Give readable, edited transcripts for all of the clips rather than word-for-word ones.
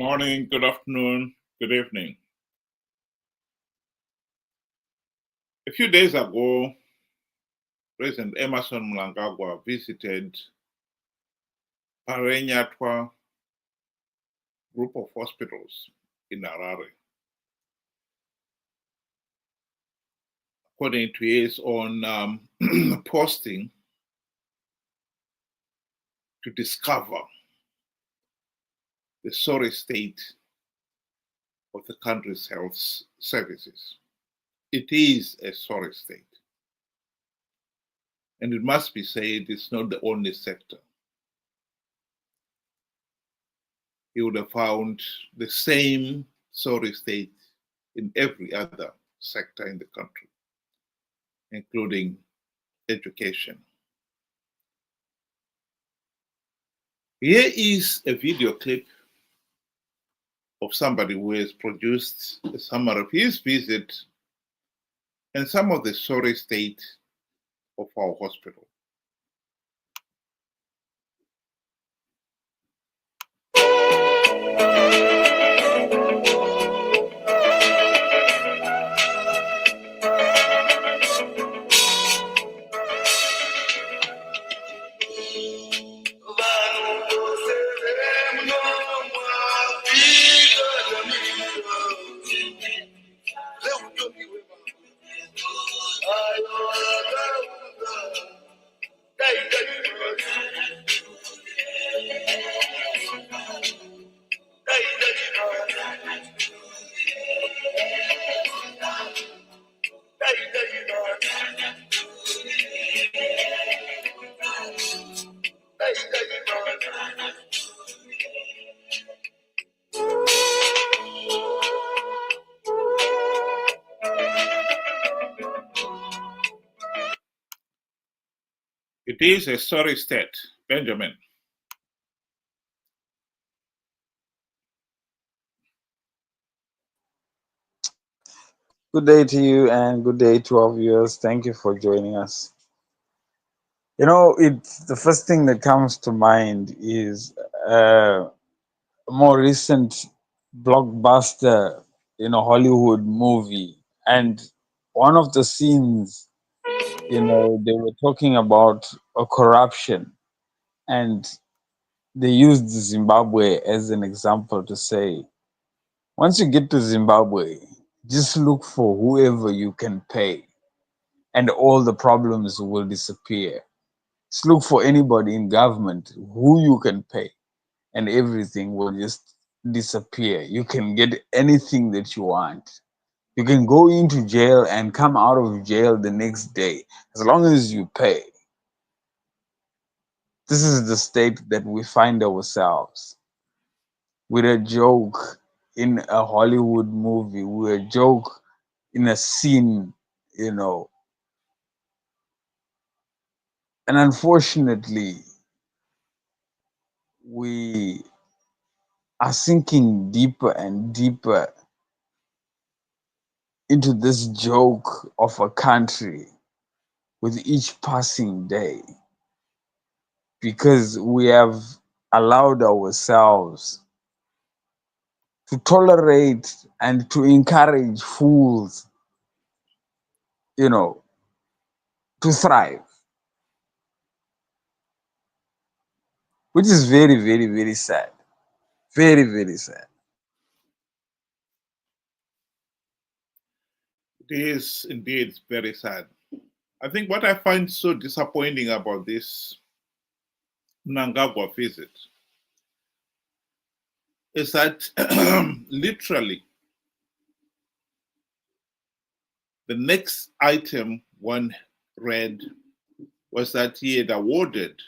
morning, good afternoon, good evening. A few days ago, President Emerson Mnangagwa visited Parenyatwa group of hospitals in Harare. According to his own posting, to discover the sorry state of the country's health services. It is a sorry state. And it must be said, it's not the only sector. You would have found the same sorry state in every other sector in the country, including education. Here is a video clip of somebody who has produced a summary of his visit and some of the sorry state of our hospital. It is a sorry state, Benjamin. Good day to you and good day to our viewers. Thank you for joining us. You know, it's the first thing that comes to mind is a more recent blockbuster, Hollywood movie. And one of the scenes, they were talking about a corruption and they used Zimbabwe as an example to say, once you get to Zimbabwe, just look for whoever you can pay and all the problems will disappear. Just look for anybody in government who you can pay and everything will just disappear. You can get anything that you want. You can go into jail and come out of jail the next day as long as you pay. This is the state that we find ourselves. With a joke in a Hollywood movie, with a joke in a scene, and unfortunately, we are sinking deeper and deeper into this joke of a country with each passing day because we have allowed ourselves to tolerate and to encourage fools, to thrive, which is very, very, very sad. Very, very sad. It is indeed very sad. I think what I find so disappointing about this Mnangagwa visit is that literally the next item one read was that he had awarded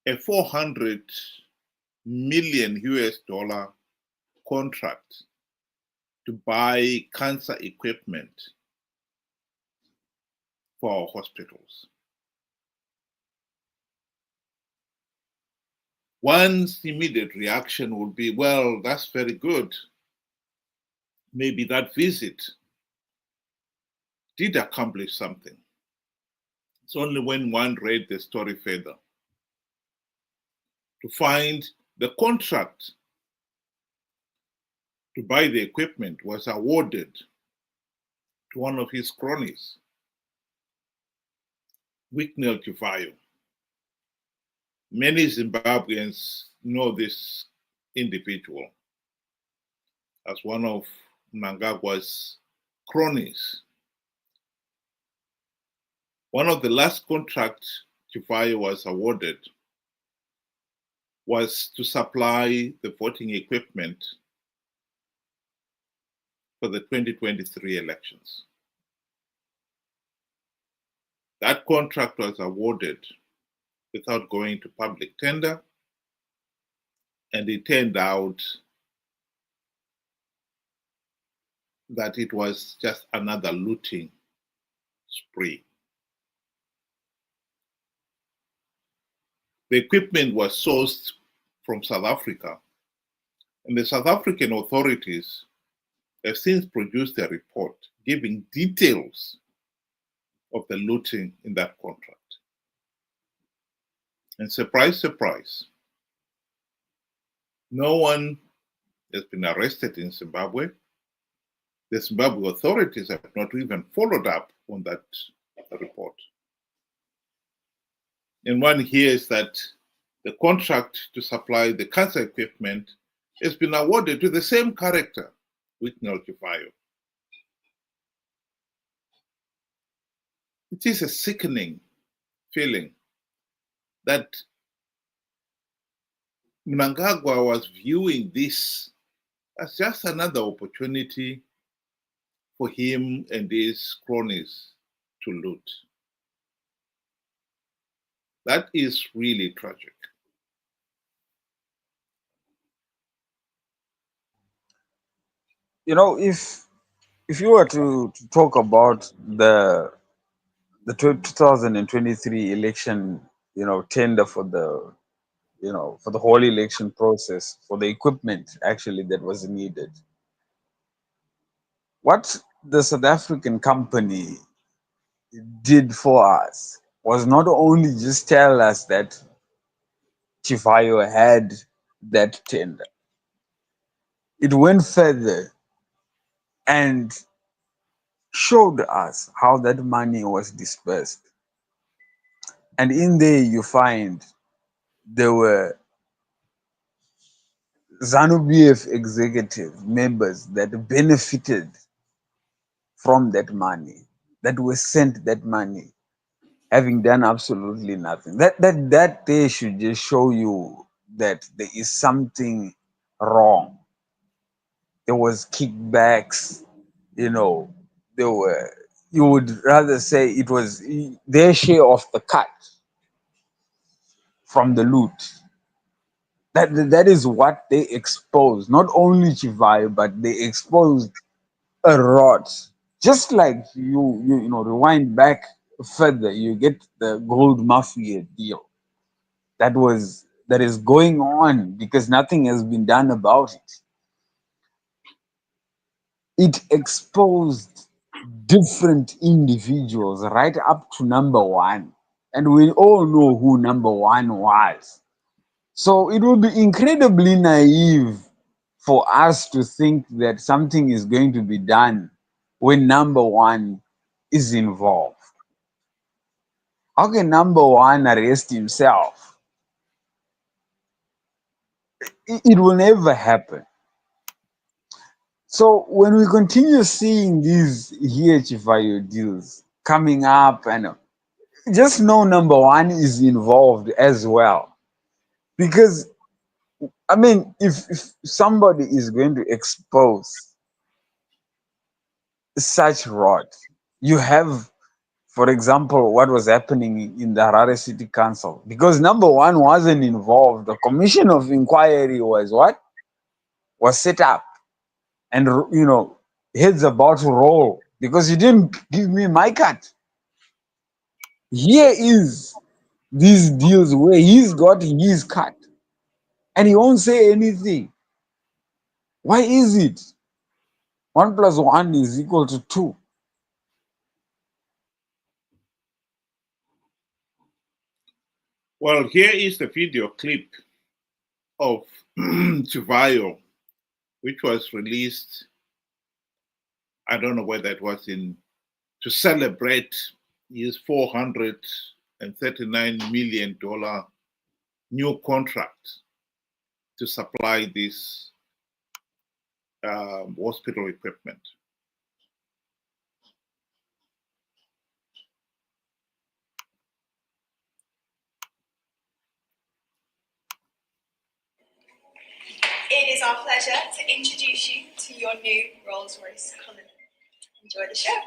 a 400 million US dollar contract to buy cancer equipment for our hospitals. One's immediate reaction would be, well, that's very good. Maybe that visit did accomplish something. It's only when one read the story further to find the contract to buy the equipment was awarded to one of his cronies, Wicknell Chivhayo. Many Zimbabweans know this individual as one of Mnangagwa's cronies. One of the last contracts Chivayo was awarded was to supply the voting equipment for the 2023 elections. That contract was awarded without going to public tender, and it turned out that it was just another looting spree. The equipment was sourced from South Africa, and the South African authorities have since produced a report giving details of the looting in that contract. And surprise, surprise, no one has been arrested in Zimbabwe. The Zimbabwe authorities have not even followed up on that report. And one hears that the contract to supply the cancer equipment has been awarded to the same character, Wicknell Chivhayo. It is a sickening feeling that Mnangagwa was viewing this as just another opportunity for him and his cronies to loot. That is really tragic. You know, if you were to talk about the 2023 election, tender for the for the whole election process, for the equipment actually that was needed, what the South African company did for us was not only just tell us that Chivayo had that tender. It went further and showed us how that money was dispersed. And in there you find there were ZANU-PF executive members that benefited from that money, that were sent that money, having done absolutely nothing. That they should just show you that there is something wrong. There was kickbacks, you know, there were, you would rather say it was their share of the cut from the loot. That is what they exposed. Not only Chivayo, but they exposed a lot. Just like rewind back further, you get the gold mafia deal that is going on because nothing has been done about it. It exposed different individuals right up to number one, and we all know who number one was. So it would be incredibly naive for us to think that something is going to be done when number one is involved. How can number one arrest himself? It will never happen. So when we continue seeing these here Chivayo deals coming up, and just know number one is involved as well. Because I mean, if somebody is going to expose such rot, you have, for example, what was happening in the Harare City Council. Because number one wasn't involved, the commission of inquiry was what? Was set up. And, heads about to roll because you didn't give me my cut. Here is these deals where he's got his cut and he won't say anything. Why is it? 1 + 1 is equal to 2. Well, here is the video clip of Chivayo which was released, I don't know whether it was to celebrate his $439 million new contract to supply this hospital equipment. It is our pleasure to introduce you to your new Rolls-Royce Cullinan. Enjoy the show.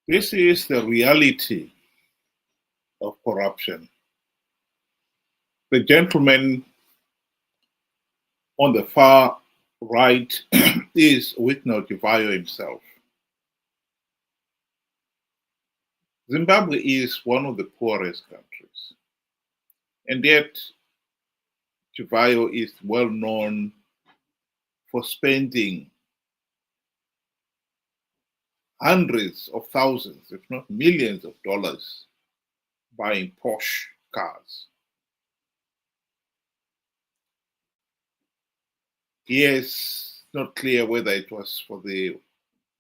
This is the reality of corruption. The gentleman on the far right is Wicknell Chivhayo himself. Zimbabwe is one of the poorest countries, and yet Chivayo is well known for spending hundreds of thousands, if not millions of dollars buying posh cars. Yes, not clear whether it was for the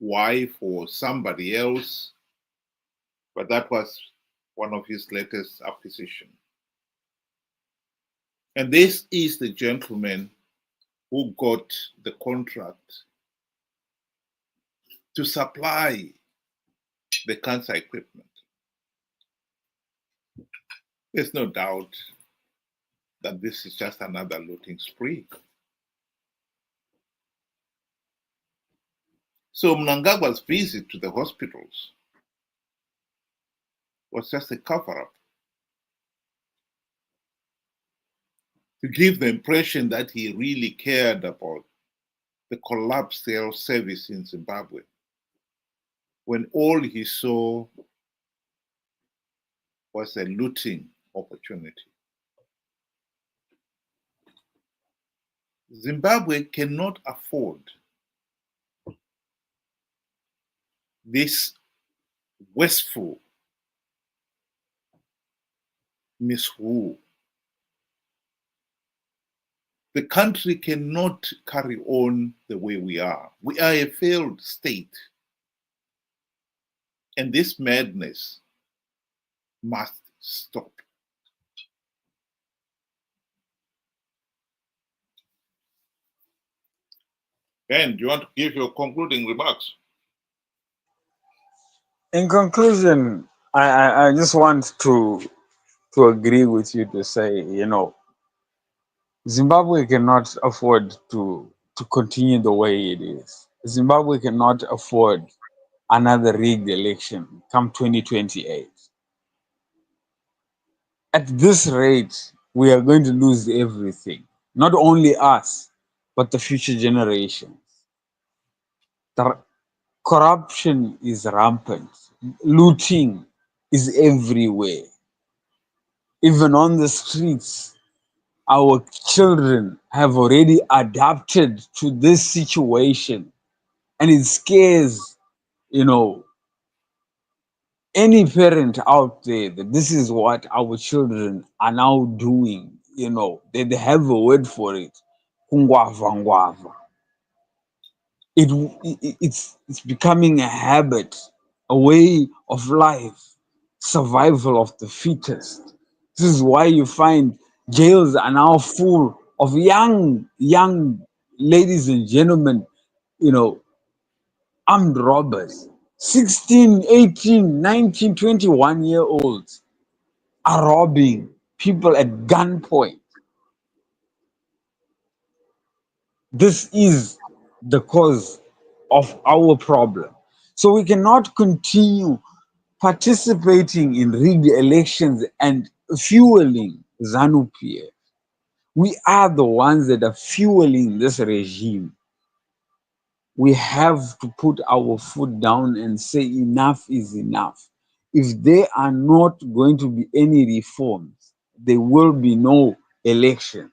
wife or somebody else, but that was one of his latest acquisitions. And this is the gentleman who got the contract to supply the cancer equipment. There's no doubt that this is just another looting spree. So Mnangagwa's visit to the hospitals was just a cover-up to give the impression that he really cared about the collapsed health service in Zimbabwe, when all he saw was a looting opportunity. Zimbabwe cannot afford this wasteful misrule. The country cannot carry on the way we are. We are a failed state. And this madness must stop. Ben, do you want to give your concluding remarks? In conclusion, I just want to agree with you to say, Zimbabwe cannot afford to continue the way it is. Zimbabwe cannot afford another rigged election come 2028. At this rate, we are going to lose everything. Not only us, but the future generations. The corruption is rampant. Looting is everywhere. Even on the streets, our children have already adapted to this situation, and it scares, you know, any parent out there that this is what our children are now doing. They have a word for it. Kungwava ngwava. It's becoming a habit, a way of life, survival of the fittest. This is why you find jails are now full of young ladies and gentlemen, you know, armed robbers. 16, 18, 19, 21-year olds are robbing people at gunpoint. This is the cause of our problem. So we cannot continue participating in rigged elections and fueling ZANU-PF. We are the ones that are fueling this regime. We have to put our foot down and say enough is enough. If there are not going to be any reforms, there will be no elections.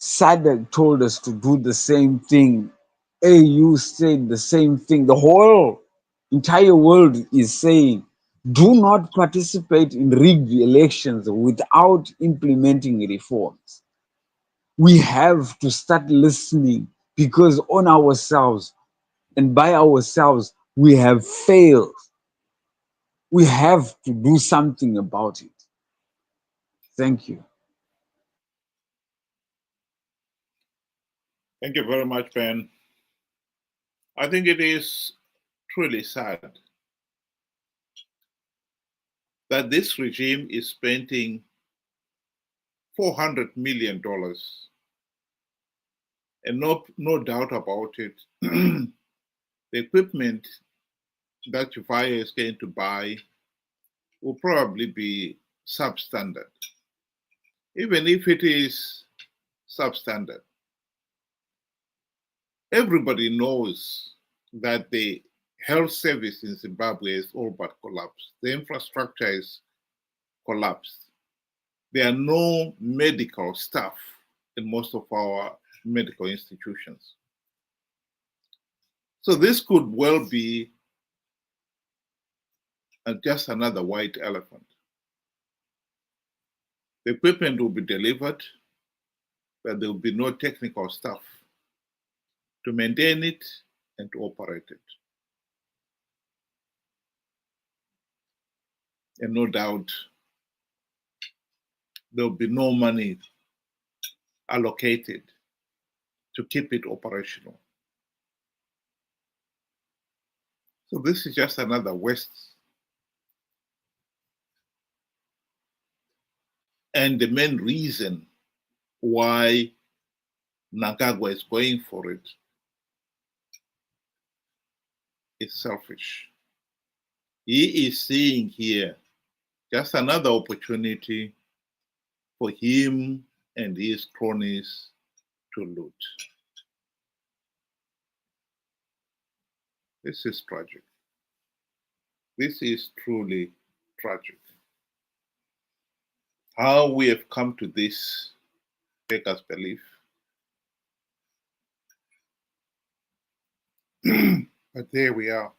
SADC told us to do the same thing. AU said the same thing. The whole entire world is saying, do not participate in rigged elections without implementing reforms. We have to start listening, because on ourselves and by ourselves, we have failed. We have to do something about it. Thank you. Thank you very much, Ben. I think it is truly sad that this regime is spending $400 million. And no doubt about it, the equipment that Chivayo is going to buy will probably be substandard. Even if it is substandard, everybody knows that the health service in Zimbabwe is all but collapsed. The infrastructure is collapsed. There are no medical staff in most of our medical institutions. So this could well be just another white elephant. The equipment will be delivered, but there will be no technical staff to maintain it and to operate it. And no doubt, there will be no money allocated to keep it operational. So this is just another waste. And the main reason why Mnangagwa is going for it is selfish. He is seeing here just another opportunity for him and his cronies to loot. This is tragic. This is truly tragic. How we have come to this, make us believe. But there we are.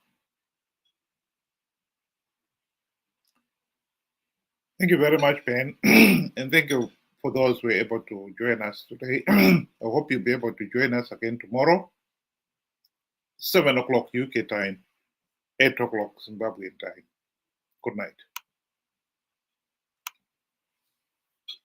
Thank you very much, Ben. And thank you for those who were able to join us today. I hope you'll be able to join us again tomorrow, 7 o'clock UK time, 8 o'clock Zimbabwean time. Good night.